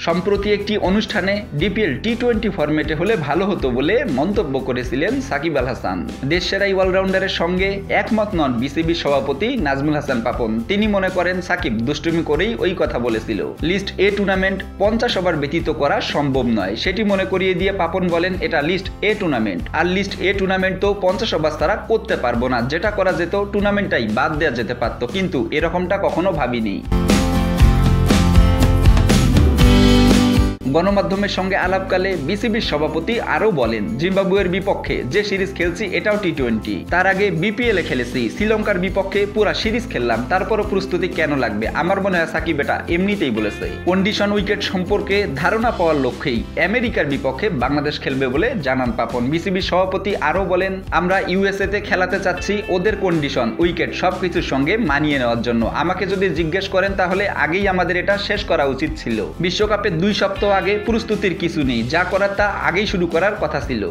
সম্প্রতি একটি অনুষ্ঠানে ডিপিএল টি-20 ফরম্যাটে হলে ভালো হতো বলে মন্তব্য করেছিলেন সাকিব আল হাসান। দেশসেরা অলরাউন্ডারের সঙ্গে একমত নন বিসিবির সভাপতি নাজমুল হাসান পাপন। তিনি মনে করেন সাকিব দুষ্টুমি করেই ওই কথা বলেছিল। লিস্ট এ টুর্নামেন্ট 50 ওভার ব্যতীত করা সম্ভব নয়, সেটি মনে করিয়ে দিয়ে পাপন বলেন এটা লিস্ট এ টুর্নামেন্ট, আর লিস্ট এ টুর্নামেন্ট তো 50 ওভার ছাড়া করতে পারবো না। যেটা করা যেত টুর্নামেন্টটাই বাদ দেওয়া যেতে পারত, কিন্তু এরকমটা কখনো ভাবিনি। গণমাধ্যমের সঙ্গে আলাপকালে বিসিবির সভাপতি আরও বলেন, জিম্বাবুয়ের বিপক্ষে যে সিরিজ খেলছি এটাও টি-20, তার আগে বিপিএল এ খেলেছি, শ্রীলঙ্কার বিপক্ষে পুরা সিরিজ খেললাম, তারপরও প্রস্তুতি কেন লাগবে? আমার মনে হয় সাকিব এটা এমনিতেই বলেছে। কন্ডিশন উইকেট সম্পর্কে ধারণা পাওয়ার লক্ষ্যেই আমেরিকার বিপক্ষে বাংলাদেশ খেলবে বলে জানান পাপন। বিসিবির সভাপতি আরও বলেন, আমরা ইউএসএ তে খেলাতে চাচ্ছি, ওদের কন্ডিশন উইকেট সবকিছুর সঙ্গে মানিয়ে নেওয়ার জন্য। আমাকে যদি জিজ্ঞেস করেন তাহলে আগেই আমাদের এটা শেষ করা উচিত ছিল। বিশ্বকাপে 2 সপ্তাহ আগে প্রস্তুতির কিছু নেই, যা করার তা আগেই শুরু করার কথা ছিল।